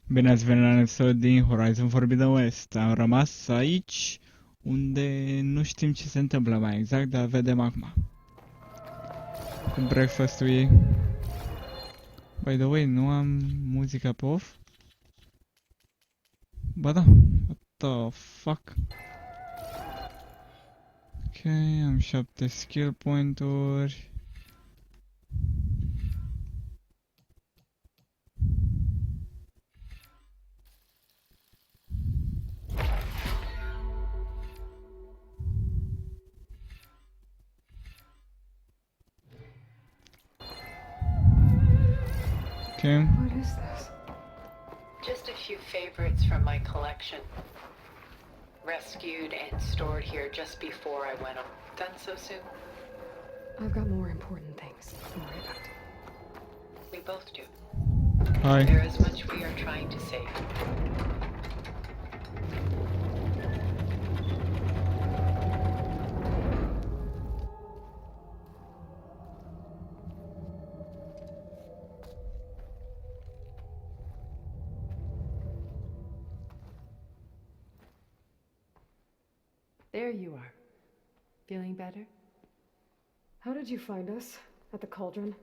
Bine ați venit la un episod din Horizon Forbidden West. Am rămas aici unde nu știm ce se întâmplă mai exact, dar vedem acum. Cu breakfast-ul ei. By the way, nu am muzica pe off? Ba da. What the fuck? Ok, am 7 skill point-uri. Okay. What is this? Just a few favorites from my collection. Rescued and stored here just before I went home. Done so soon? I've got more important things to worry about. We both do. Hi. There is much we are trying to save. There you are. Feeling better? How did you find us? At the cauldron?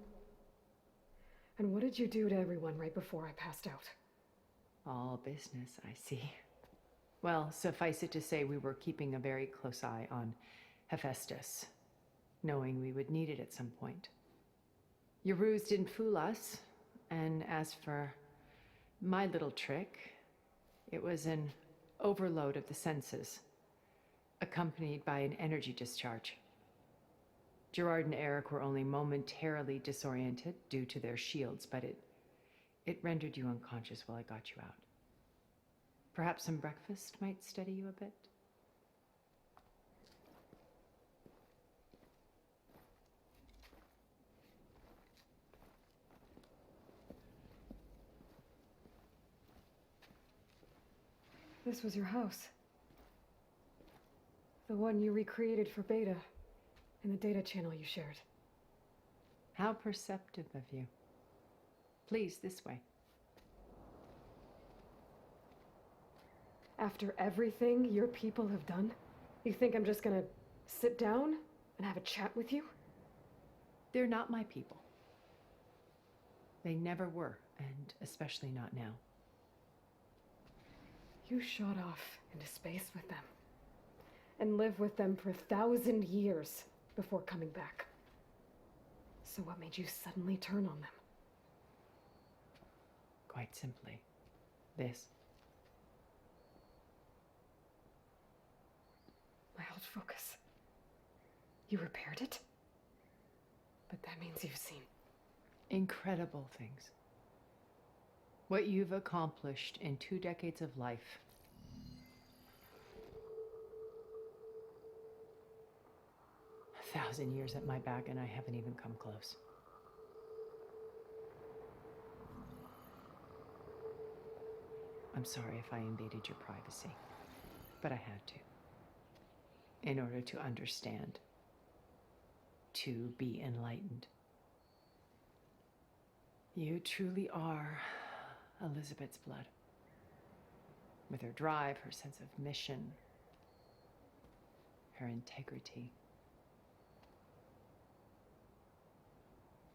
And what did you do to everyone right before I passed out? All business, I see. Well, suffice it to say we were keeping a very close eye on Hephaestus, knowing we would need it at some point. Your ruse didn't fool us, and as for my little trick, it was an overload of the senses, accompanied by an energy discharge. Gerard and Eric were only momentarily disoriented due to their shields, but it rendered you unconscious while I got you out. Perhaps some breakfast might steady you a bit? This was your house. The one you recreated for Beta, in the data channel you shared. How perceptive of you. Please, this way. After everything your people have done, you think I'm just gonna sit down and have a chat with you? They're not my people. They never were, and especially not now. You shot off into space with them, and lived with them for 1,000 years before coming back. So what made you suddenly turn on them? Quite simply, this. My old focus. You repaired it? But that means you've seen Incredible things. What you've accomplished in 2 decades of life. A 1,000 years at my back and I haven't even come close. I'm sorry if I invaded your privacy, but I had to. In order to understand, to be enlightened. You truly are Elizabeth's blood. With her drive, her sense of mission, her integrity.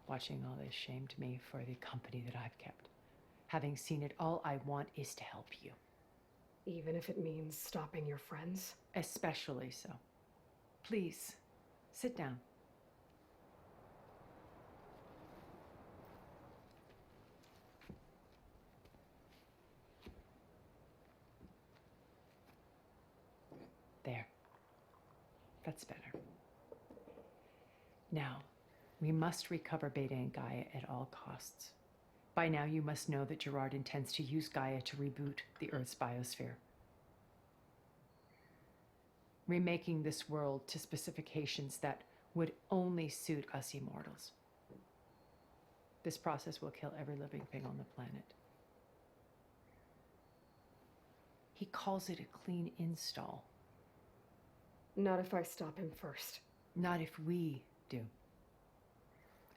Watching all this shamed me for the company that I've kept. Having seen it, all I want is to help you. even if it means stopping your friends? Especially so. Please, sit down. There. That's better. Now, we must recover Beta and Gaia at all costs. By now, you must know that Gerard intends to use Gaia to reboot the Earth's biosphere. Remaking this world to specifications that would only suit us immortals. This process will kill every living thing on the planet. He calls it a clean install. Not if I stop him first. Not if we do.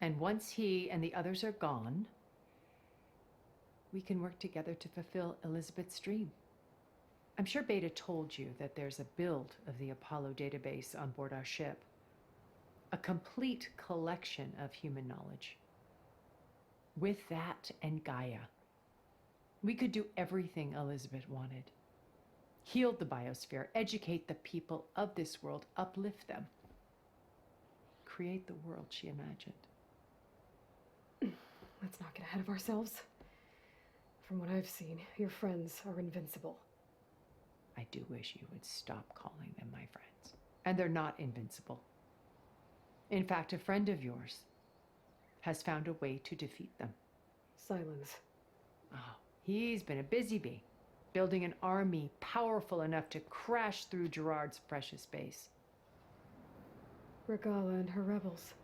And once he and the others are gone, we can work together to fulfill Elizabeth's dream. I'm sure Beta told you that there's a build of the Apollo database on board our ship. A complete collection of human knowledge. With that and Gaia, we could do everything Elizabeth wanted. Heal the biosphere, educate the people of this world, uplift them. Create the world she imagined. Let's not get ahead of ourselves. From what I've seen, your friends are invincible. I do wish you would stop calling them my friends. And they're not invincible. In fact, a friend of yours has found a way to defeat them. Silence. Oh, he's been a busy bee, building an army powerful enough to crash through Gerard's precious base. Regala and her rebels.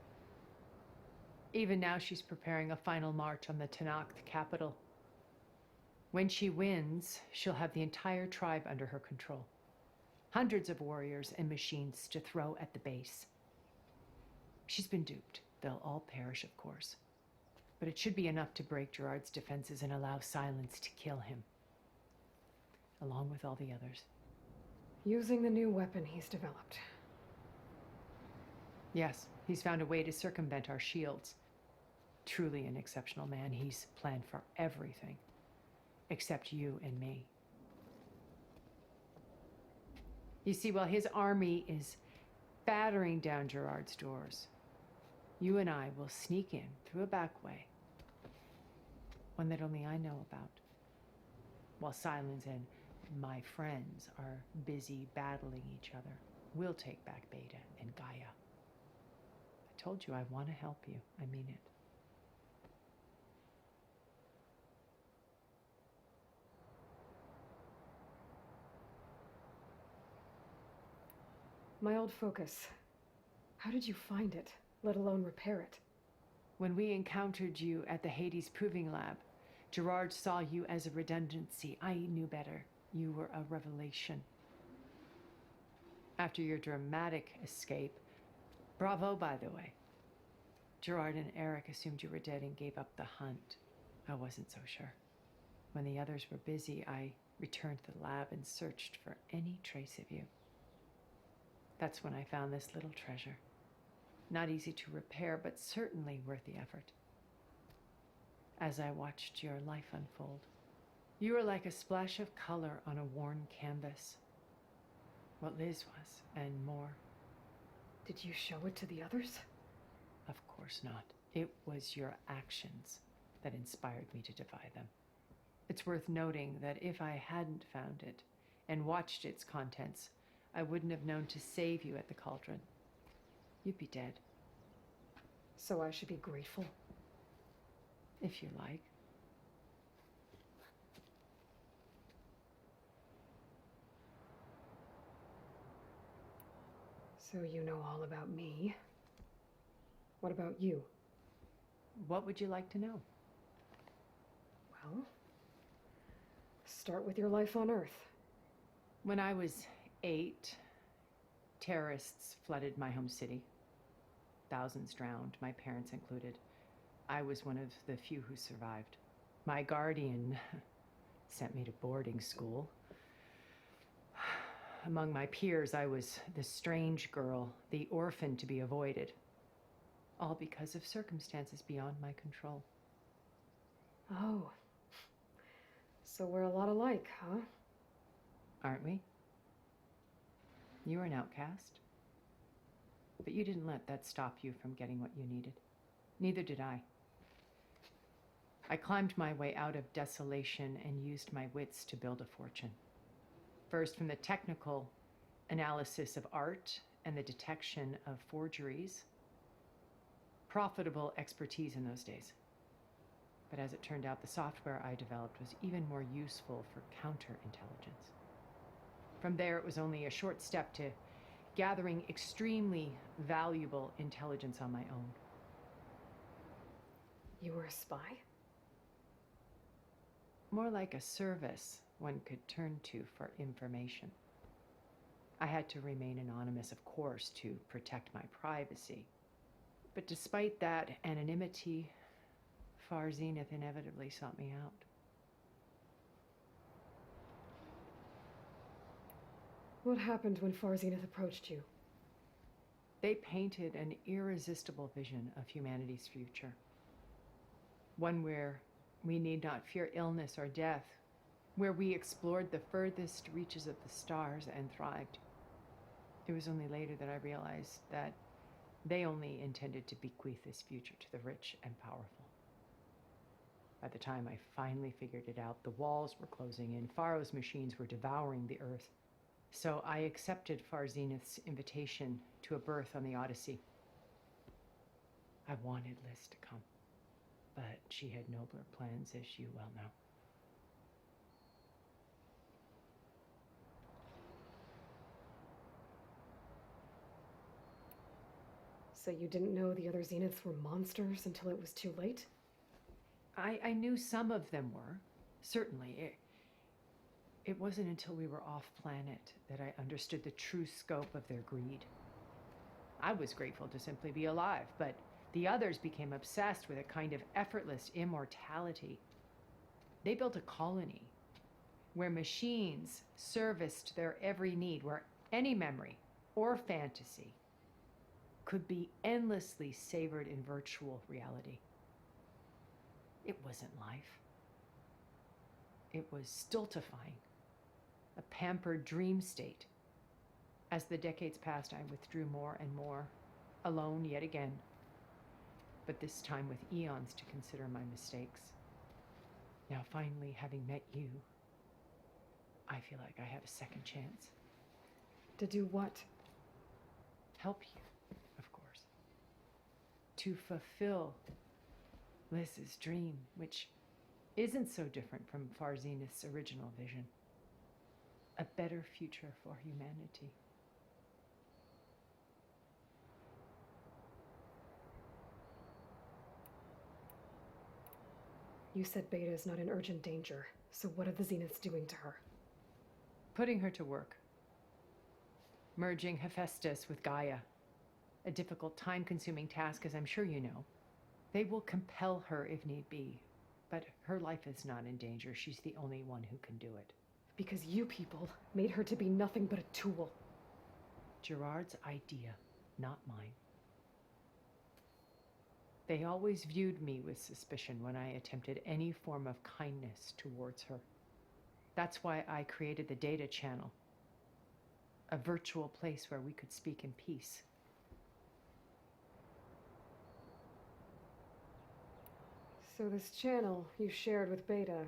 Even now she's preparing a final march on the Tenakth capital. When she wins, she'll have the entire tribe under her control. Hundreds of warriors and machines to throw at the base. She's been duped. They'll all perish, of course. But it should be enough to break Gerard's defenses and allow Silence to kill him. Along with all the others. Using the new weapon he's developed. Yes, he's found a way to circumvent our shields. Truly an exceptional man. He's planned for everything. Except you and me. You see, while his army is battering down Gerard's doors, you and I will sneak in through a back way. One that only I know about. While Silence and my friends are busy battling each other, we'll take back Beta and Gaia. I told you I want to help you. I mean it. My old focus. How did you find it, let alone repair it? When we encountered you at the Hades Proving Lab, Gerard saw you as a redundancy. I knew better. You were a revelation. After your dramatic escape, bravo, by the way. Gerard and Eric assumed you were dead and gave up the hunt. I wasn't so sure. When the others were busy, I returned to the lab and searched for any trace of you. That's when I found this little treasure. Not easy to repair, but certainly worth the effort. As I watched your life unfold, you were like a splash of color on a worn canvas. What Liz was, and more. Did you show it to the others? Of course not. It was your actions that inspired me to defy them. It's worth noting that if I hadn't found it and watched its contents, I wouldn't have known to save you at the cauldron. You'd be dead. So I should be grateful? If you like. So you know all about me. What about you? What would you like to know? Well, start with your life on Earth. When I was 8, terrorists flooded my home city. Thousands drowned, my parents included. I was one of the few who survived. My guardian sent me to boarding school. Among my peers, I was the strange girl, the orphan to be avoided. All because of circumstances beyond my control. Oh. So we're a lot alike, huh? Aren't we? You were an outcast. But you didn't let that stop you from getting what you needed. Neither did I. I climbed my way out of desolation and used my wits to build a fortune. First, from the technical analysis of art and the detection of forgeries. Profitable expertise in those days. But as it turned out, the software I developed was even more useful for counterintelligence. From there, it was only a short step to gathering extremely valuable intelligence on my own. You were a spy? More like a service one could turn to for information. I had to remain anonymous, of course, to protect my privacy. But despite that anonymity, Far Zenith inevitably sought me out. What happened when Far Zenith approached you? They painted an irresistible vision of humanity's future. One where we need not fear illness or death, where we explored the furthest reaches of the stars and thrived. It was only later that I realized that they only intended to bequeath this future to the rich and powerful. By the time I finally figured it out, the walls were closing in, Pharaoh's machines were devouring the earth. So I accepted Far Zenith's invitation to a birth on the Odyssey. I wanted Liz to come, but she had nobler plans, as you well know. So you didn't know the other Zeniths were monsters until it was too late? I knew some of them were, certainly. It wasn't until we were off planet that I understood the true scope of their greed. I was grateful to simply be alive, but the others became obsessed with a kind of effortless immortality. They built a colony where machines serviced their every need, where any memory or fantasy could be endlessly savored in virtual reality. It wasn't life. It was stultifying, a pampered dream state. As the decades passed, I withdrew more and more, alone yet again, but this time with eons to consider my mistakes. Now, finally, having met you, I feel like I have a second chance. To do what? Help you, of course. To fulfill Liz's dream, which isn't so different from Far Zenith's original vision. A better future for humanity. You said Beta is not in urgent danger, so what are the Zeniths doing to her? Putting her to work. Merging Hephaestus with Gaia. A difficult, time-consuming task, as I'm sure you know. They will compel her if need be, but her life is not in danger. She's the only one who can do it. Because you people made her to be nothing but a tool. Gerard's idea, not mine. They always viewed me with suspicion when I attempted any form of kindness towards her. That's why I created the data channel, a virtual place where we could speak in peace. So this channel you shared with Beta,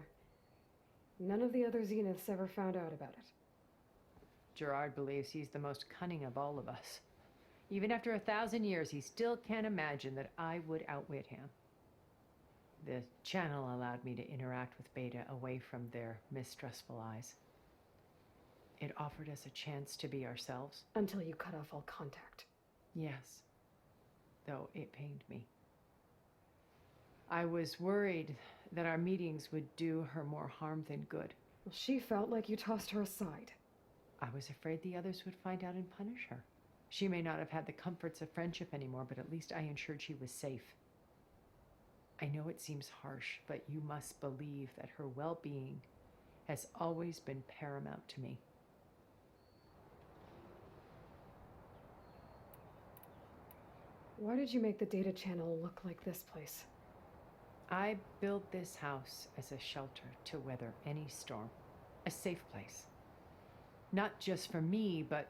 none of the other Zeniths ever found out about it? Gerard believes he's the most cunning of all of us. Even after 1,000 years, he still can't imagine that I would outwit him. The channel allowed me to interact with Beta away from their mistrustful eyes. It offered us a chance to be ourselves. Until you cut off all contact. Yes, though it pained me. I was worried that our meetings would do her more harm than good. Well, she felt like you tossed her aside. I was afraid the others would find out and punish her. She may not have had the comforts of friendship anymore, but at least I ensured she was safe. I know it seems harsh, but you must believe that her well-being has always been paramount to me. Why did you make the data channel look like this place? I built this house as a shelter to weather any storm, a safe place. Not just for me, but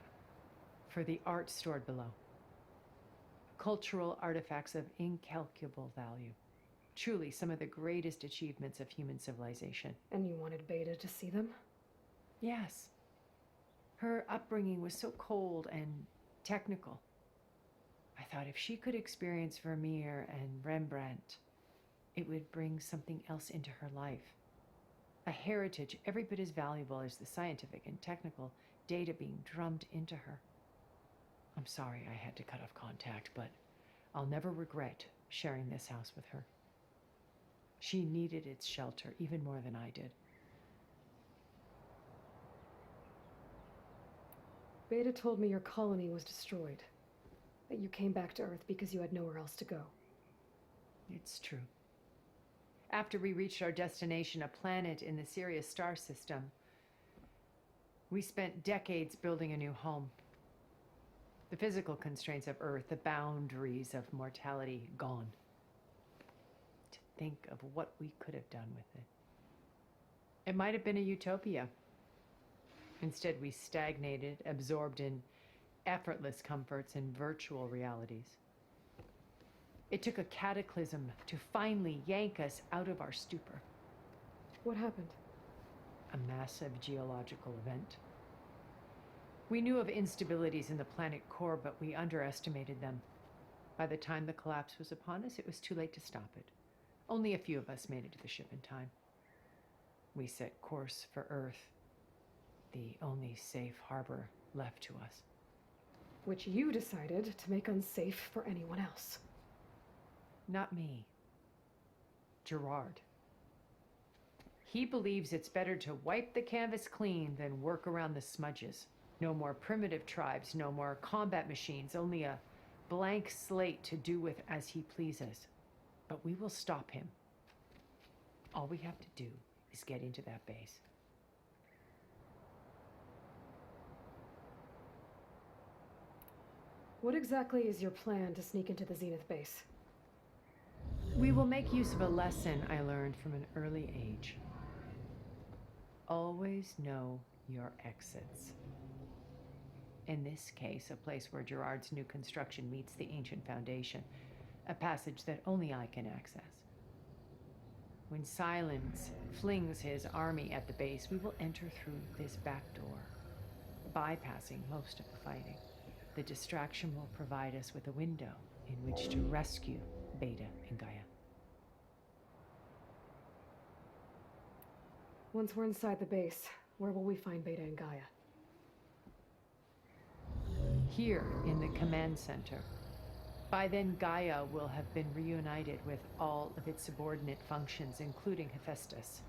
for the art stored below. Cultural artifacts of incalculable value. Truly some of the greatest achievements of human civilization. And you wanted Beta to see them? Yes. Her upbringing was so cold and technical. I thought if she could experience Vermeer and Rembrandt, it would bring something else into her life. A heritage every bit as valuable as the scientific and technical data being drummed into her. I'm sorry I had to cut off contact, but I'll never regret sharing this house with her. She needed its shelter even more than I did. Beta told me your colony was destroyed. That you came back to Earth because you had nowhere else to go. It's true. After we reached our destination, a planet in the Seria star system, We spent decades building a new home. The physical constraints of Earth, the boundaries of mortality, gone. To think of what we could have done with it. It might have been a utopia. Instead, we stagnated, absorbed in effortless comforts and virtual realities. It took a cataclysm to finally yank us out of our stupor. What happened? A massive geological event. We knew of instabilities in the planet core, but we underestimated them. By the time the collapse was upon us, it was too late to stop it. Only a few of us made it to the ship in time. We set course for Earth, the only safe harbor left to us. Which you decided to make unsafe for anyone else. Not me. Gerard. He believes it's better to wipe the canvas clean than work around the smudges. No more primitive tribes, no more combat machines, only a blank slate to do with as he pleases. But we will stop him. All we have to do is get into that base. What exactly is your plan to sneak into the Zenith base? We will make use of a lesson I learned from an early age. Always know your exits. In this case, a place where Gerard's new construction meets the ancient foundation, a passage that only I can access. When Silence flings his army at the base, we will enter through this back door, bypassing most of the fighting. The distraction will provide us with a window in which to rescue Beta and Gaia. Once we're inside the base, where will we find Beta and Gaia? Here in the command center. By then, Gaia will have been reunited with all of its subordinate functions, including Hephaestus.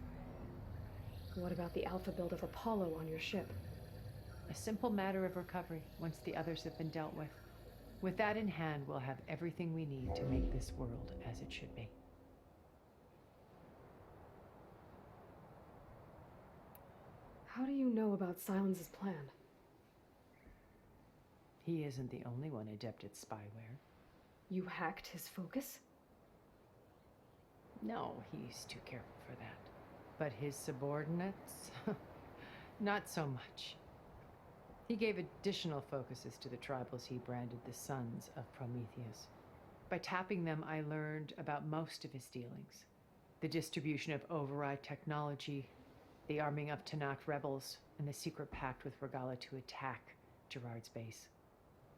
What about the alpha build of Apollo on your ship? A simple matter of recovery once the others have been dealt with. With that in hand, we'll have everything we need to make this world as it should be. How do you know about Silence's plan? He isn't the only one adept at spyware. You hacked his focus? No, he's too careful for that. But his subordinates? Not so much. He gave additional focuses to the tribals he branded the Sons of Prometheus. By tapping them, I learned about most of his dealings. The distribution of override technology, the arming of Tanakh rebels, and the secret pact with Regala to attack Gerard's base.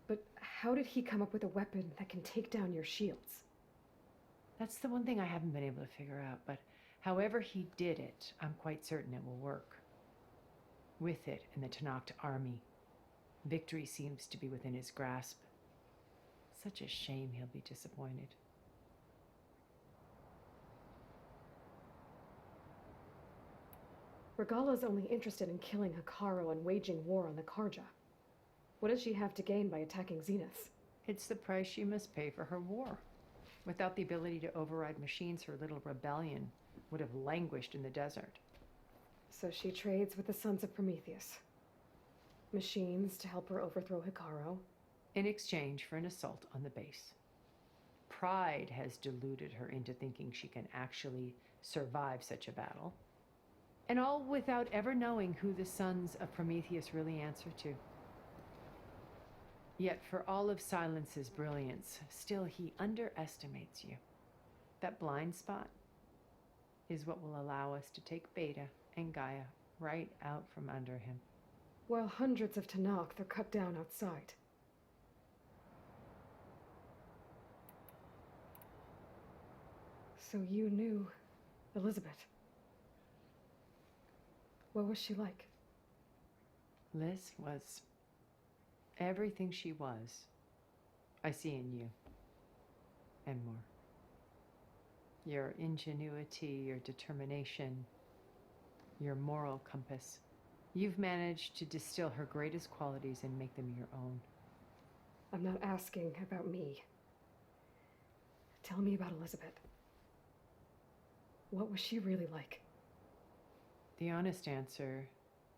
But how did he come up with a weapon that can take down your shields? That's the one thing I haven't been able to figure out, but however he did it, I'm quite certain it will work. With it and the Tanakh army, victory seems to be within his grasp. Such a shame he'll be disappointed. Regala's only interested in killing Hikaru and waging war on the Karja. What does she have to gain by attacking Zenith? It's the price she must pay for her war. Without the ability to override machines, her little rebellion would have languished in the desert. So she trades with the Sons of Prometheus. Machines to help her overthrow Hikaru. In exchange for an assault on the base. Pride has deluded her into thinking she can actually survive such a battle. And all without ever knowing who the Sons of Prometheus really answer to. Yet for all of Silence's brilliance, still he underestimates you. That blind spot is what will allow us to take Beta and Gaia right out from under him. While hundreds of Tanakh are cut down outside. So you knew Elizabeth. What was she like? Liz was everything she was. I see in you. And more. Your ingenuity, your determination, your moral compass. You've managed to distill her greatest qualities and make them your own. I'm not asking about me. Tell me about Elizabeth. What was she really like? The honest answer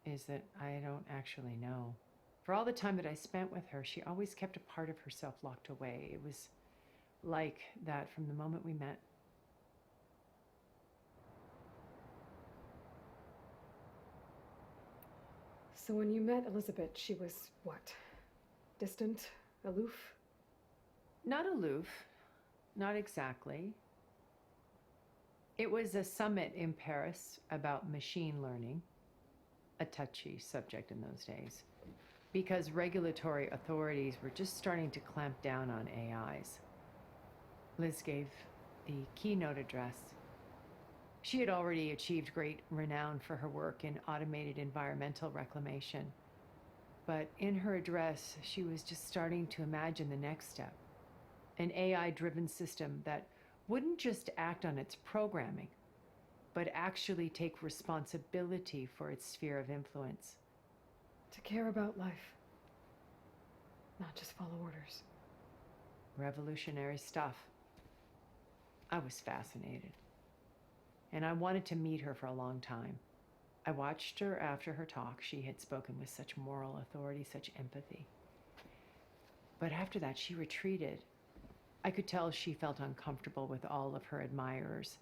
is that I don't actually know. For all the time that I spent with her, she always kept a part of herself locked away. It was like that from the moment we met. So when you met Elizabeth, she was what? Distant? Aloof? Not aloof, not exactly. It was a summit in Paris about machine learning, a touchy subject in those days, because regulatory authorities were just starting to clamp down on AIs. Liz gave the keynote address. She had already achieved great renown for her work in automated environmental reclamation. But in her address, she was just starting to imagine the next step, an AI-driven system that wouldn't just act on its programming, but actually take responsibility for its sphere of influence. To care about life, not just follow orders. Revolutionary stuff. I was fascinated, and I wanted to meet her for a long time. I watched her after her talk. She had spoken with such moral authority, such empathy. But after that, she retreated. I could tell she felt uncomfortable with all of her admirers.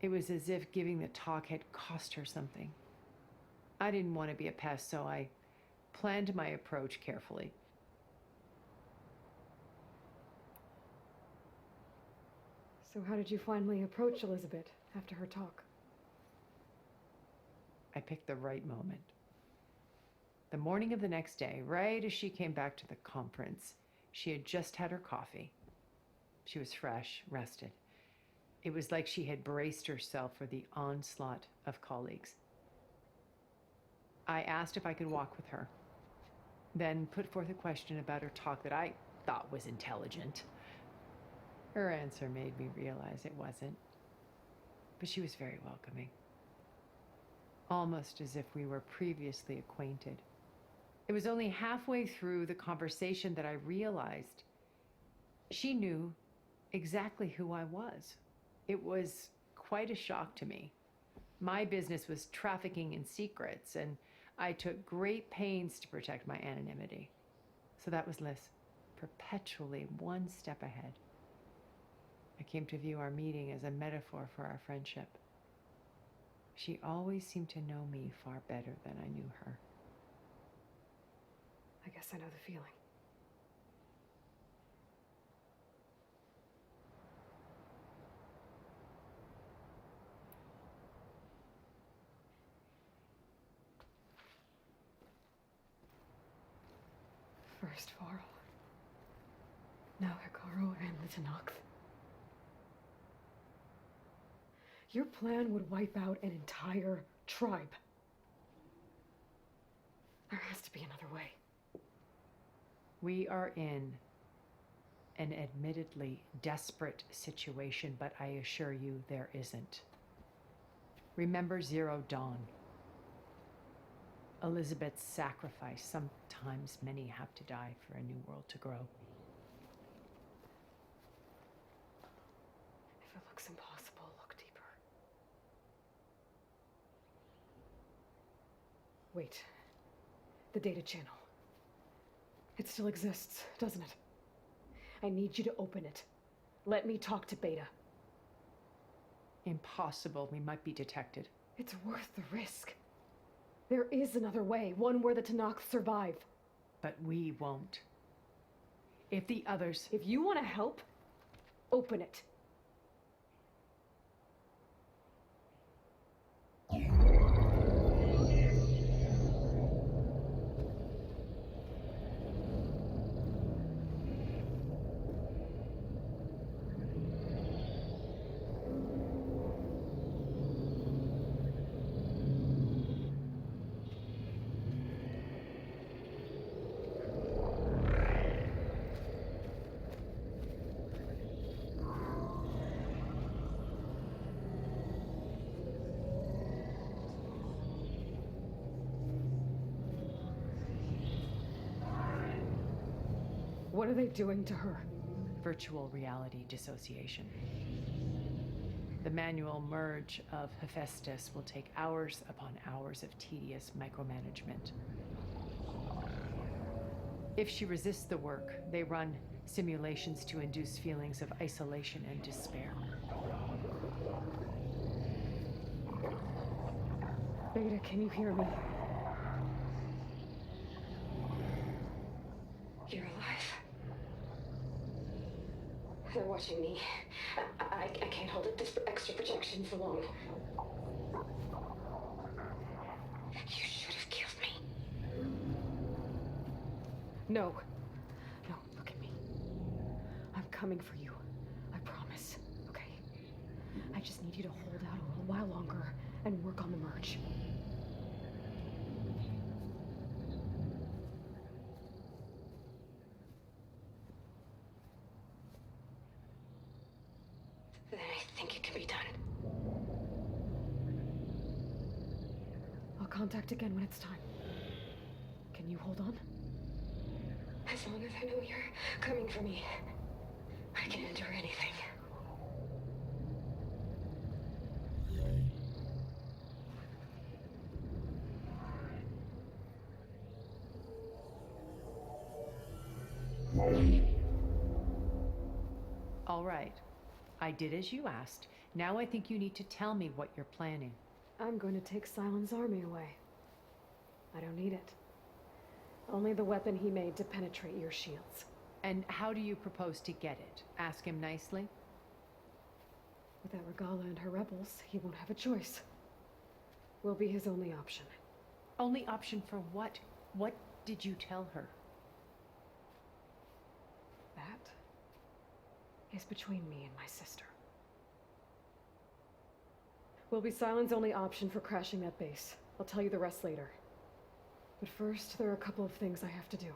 It was as if giving the talk had cost her something. I didn't want to be a pest, so I planned my approach carefully. So how did you finally approach Elizabeth after her talk? I picked the right moment. The morning of the next day, right as she came back to the conference, she had just had her coffee. She was fresh, rested. It was like she had braced herself for the onslaught of colleagues. I asked if I could walk with her, then put forth a question about her talk that I thought was intelligent. Her answer made me realize it wasn't, but she was very welcoming, almost as if we were previously acquainted. It was only halfway through the conversation that I realized she knew exactly who I was. It was quite a shock to me. My business was trafficking in secrets, and I took great pains to protect my anonymity. So that was Liz, perpetually one step ahead. I came to view our meeting as a metaphor for our friendship. She always seemed to know me far better than I knew her. I guess I know the feeling. First Varl, now Hikaru and the Tanakh. Your plan would wipe out an entire tribe. There has to be another way. We are in an admittedly desperate situation, but I assure you there isn't. Remember Zero Dawn. Elizabeth's sacrifice. Sometimes many have to die for a new world to grow. If it looks impossible, look deeper. Wait. The data channel. It still exists, doesn't it? I need you to open it. Let me talk to Beta. Impossible. We might be detected. It's worth the risk. There is another way, one where the Tanakh survive. But we won't. If the others... If you want to help, open it. What are they doing to her? Virtual reality dissociation. The manual merge of Hephaestus will take hours upon hours of tedious micromanagement. If she resists the work, they run simulations to induce feelings of isolation and despair. Beta, can you hear me? You're alive. They're watching me. I can't hold it this extra protection for long. You should have killed me. No. No, look at me. I'm coming for you. I promise, okay? I just need you to hold out a little while longer and work on the merge. Then I think it can be done. I'll contact again when it's time. Can you hold on? As long as I know you're coming for me, I can endure anything. All right. I did as you asked. Now I think you need to tell me what you're planning. I'm going to take Silent's army away. I don't need it. Only the weapon he made to penetrate your shields. And how do you propose to get it? Ask him nicely? Without Regala and her rebels, he won't have a choice. We'll be his only option. Only option for what? What did you tell her? That is between me and my sister. Will be Silent's only option for crashing that base. I'll tell you the rest later. But first, there are a couple of things I have to do.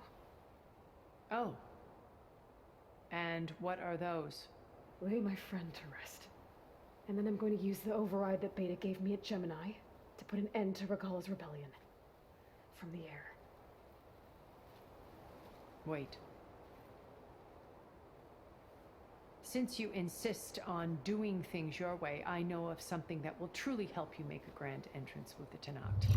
Oh. And what are those? Lay my friend to rest. And then I'm going to use the override that Beta gave me at Gemini to put an end to Regala's rebellion. From the air. Wait. Since you insist on doing things your way, I know of something that will truly help you make a grand entrance with the Tenat.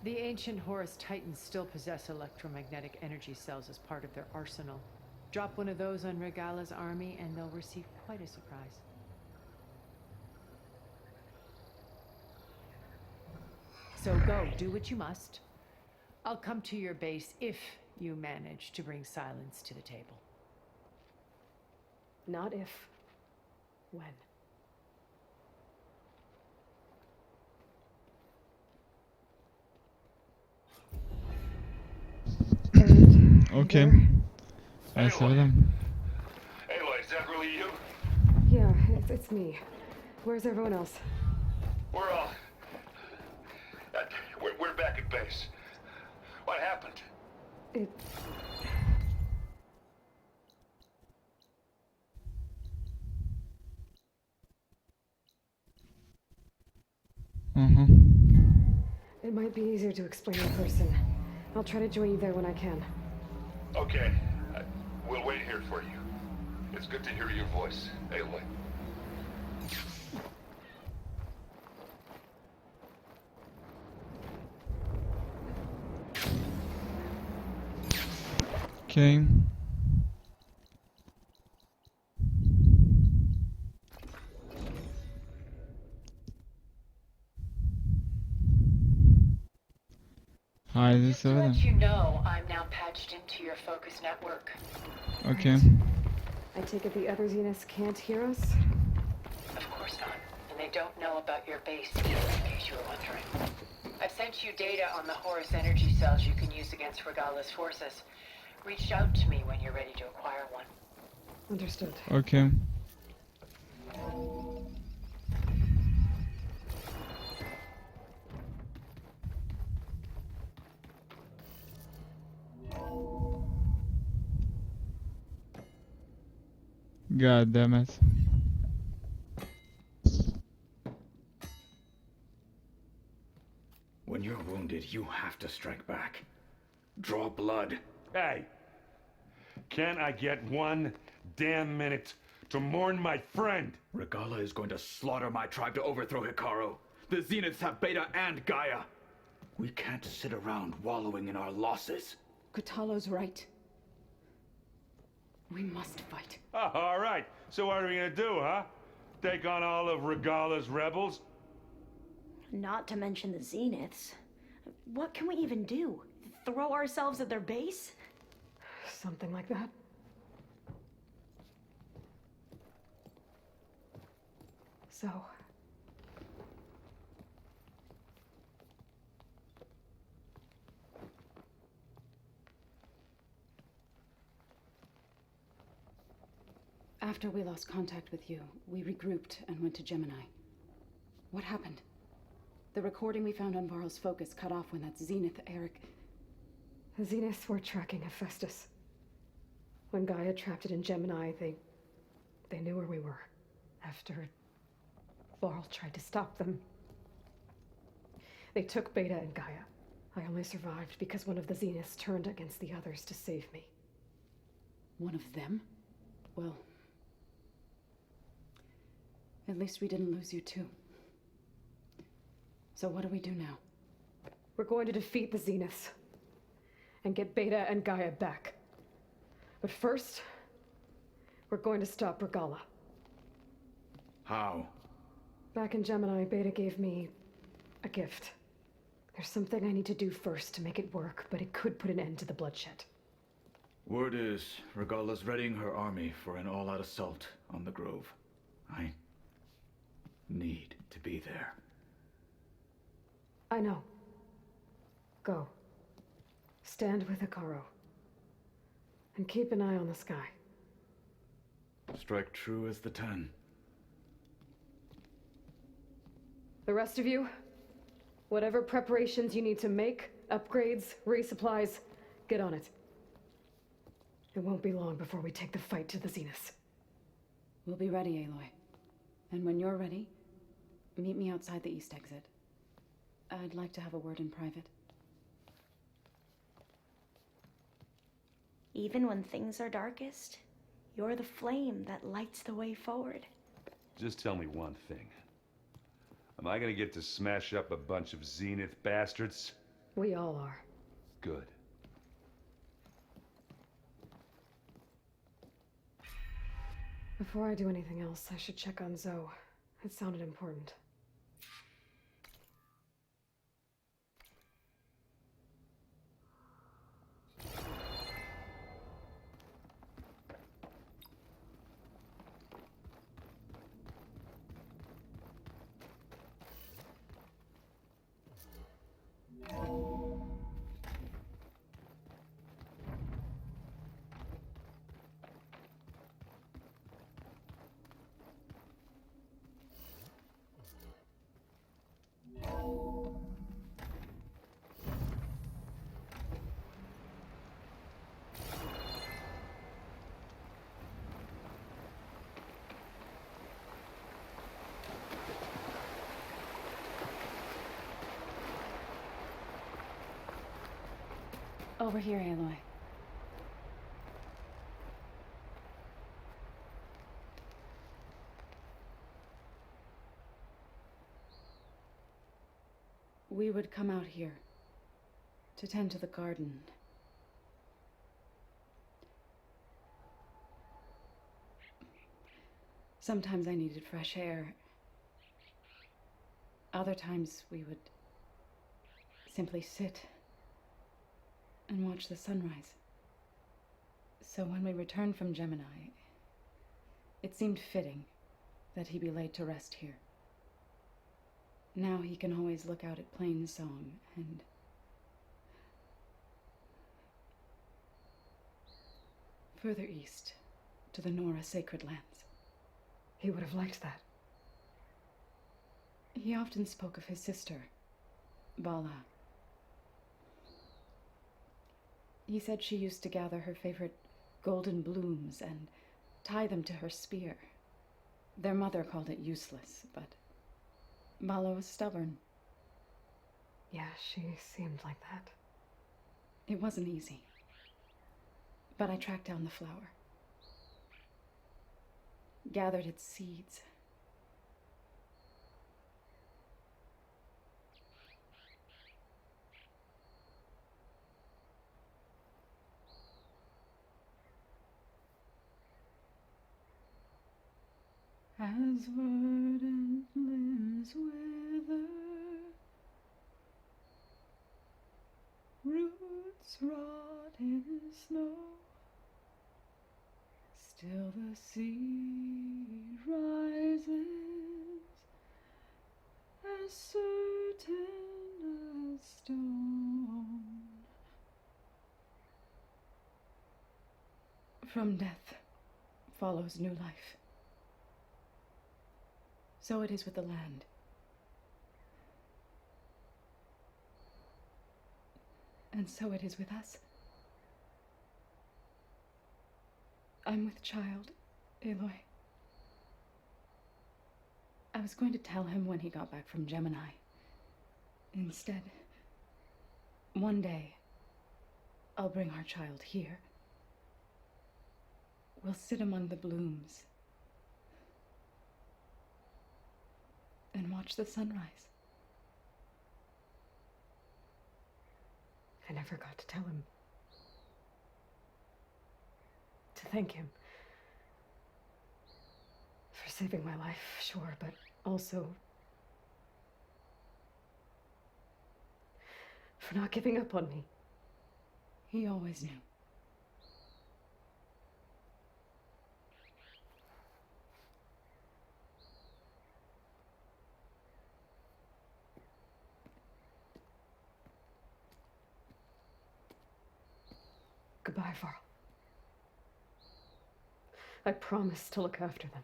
The ancient Horus Titans still possess electromagnetic energy cells as part of their arsenal. Drop one of those on Regala's army and they'll receive quite a surprise. So go, do what you must. I'll come to your base if you manage to bring Silence to the table. Not if. When. Okay. I saw them. Aloy, is that really you? Yeah, it's me. Where's everyone else? We're all... we're back at base. What happened? It... It might be easier to explain in person. I'll try to join you there when I can. Okay. We'll wait here for you. It's good to hear your voice, Aloy. Okay. Hi, this is Just to let Savannah. you know, I'm now patched into your focus network. Okay. I take it the other Zeniths can't hear us? Of course not. And they don't know about your base either, in case you were wondering. I've sent you data on the Horus energy cells you can use against Regala's forces. Reach out to me when you're ready to acquire one. Understood. Okay. God damn it. When you're wounded, you have to strike back. Draw blood. Hey! Can't I get one damn minute to mourn my friend. Regala is going to slaughter my tribe to overthrow Hikaru. The Zeniths have Beta and Gaia. We can't sit around wallowing in our losses. Kutalo's right. We must fight. Oh, all right. So what are we gonna do, huh? Take on all of Regala's rebels? Not to mention the Zeniths. What can we even do? Throw ourselves at their base? Something like that. So... After we lost contact with you, we regrouped and went to Gemini. What happened? The recording we found on Varl's focus cut off when that Zenith Eric... The Zeniths were tracking Hephaestus. When Gaia trapped it in Gemini, they knew where we were. After Varl tried to stop them. They took Beta and Gaia. I only survived because one of the Zeniths turned against the others to save me. One of them? Well... At least we didn't lose you too. So what do we do now? We're going to defeat the Zeniths. And get Beta and Gaia back. But first, we're going to stop Regala. How? Back in Gemini, Beta gave me a gift. There's something I need to do first to make it work, but it could put an end to the bloodshed. Word is, Regala's readying her army for an all-out assault on the Grove. I need to be there. I know. Go. Stand with Hikaru. And keep an eye on the sky. Strike true as the 10. The rest of you, whatever preparations you need to make, upgrades, resupplies, get on it. It won't be long before we take the fight to the Zeniths. We'll be ready, Aloy. And when you're ready, meet me outside the east exit. I'd like to have a word in private. Even when things are darkest, you're the flame that lights the way forward. Just tell me one thing. Am I gonna get to smash up a bunch of Zenith bastards? We all are. Good. Before I do anything else, I should check on Zoe. It sounded important. Over here, Aloy. We would come out here to tend to the garden. Sometimes I needed fresh air. Other times we would simply sit and watch the sunrise. So when we returned from Gemini, it seemed fitting that he be laid to rest here. Now he can always look out at Plain Song and further east to the Nora sacred lands. He would have liked that. He often spoke of his sister, Bala. He said she used to gather her favorite golden blooms and tie them to her spear. Their mother called it useless, but Bala was stubborn. Yeah, she seemed like that. It wasn't easy. But I tracked down the flower. gathered its seeds. As verdant limbs wither, roots rot in snow, still the seed rises, as certain as stone. From death follows new life. So it is with the land. And so it is with us. I'm with child, Aloy. I was going to tell him when he got back from Gemini. Instead, one day, I'll bring our child here. We'll sit among the blooms and watch the sunrise. I never got to tell him. To thank him. For saving my life, sure, but also for not giving up on me. He always knew. Goodbye, Varl. I promise to look after them.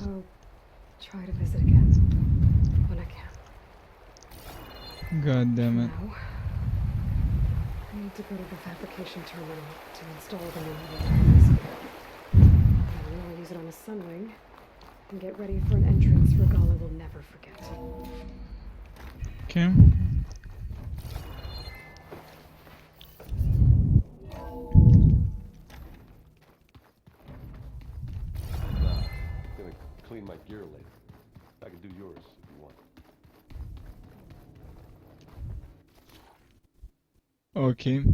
I'll try to visit again when I can. God damn it. Now, I need to go to the fabrication terminal to install the new live-uri. Then I'll use it on a sunwing and get ready for an entrance Regala will never forget. Okay. I'm gonna clean my gear later. I can do yours if you want. Okay.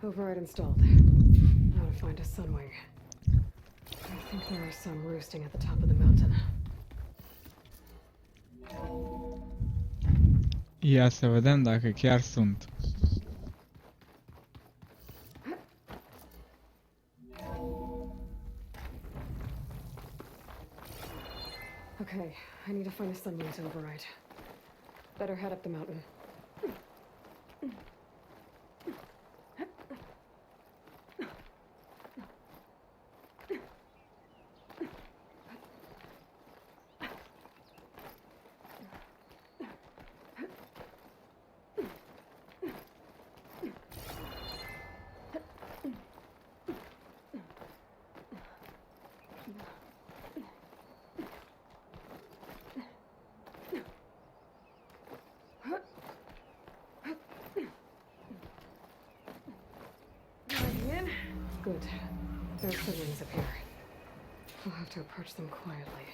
Override installed. Now to find a sunwing. I think there are some roosting at the top of the mountain. Ia să vedem dacă chiar sunt. Okay, I need to find a sunwing to override. Better head up the mountain. Good. There are sunwings up here. I'll have to approach them quietly.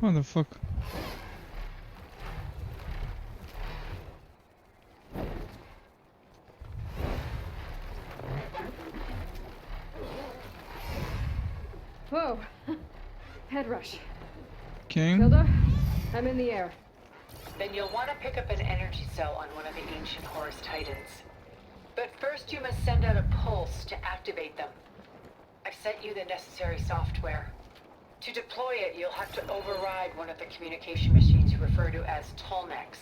What the fuck? Whoa! Head rush. Okay. Hilda, I'm in the air. Then you'll want to pick up an energy cell on one of the ancient Horus Titans. But first you must send out a pulse to activate them. I've sent you the necessary software. To deploy it, you'll have to override one of the communication machines you refer to as Tolmecs.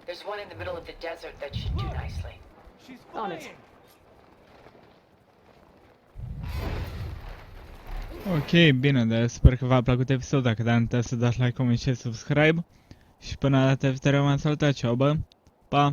There's one in the middle of the desert that should do nicely. On it. Ok, bine, dar sper că v-a plăcut episodul. Dacă da, nu uitați să dați like, comment, share, subscribe. Și până data viitoare m-am salutat, ceau, bă! Pa!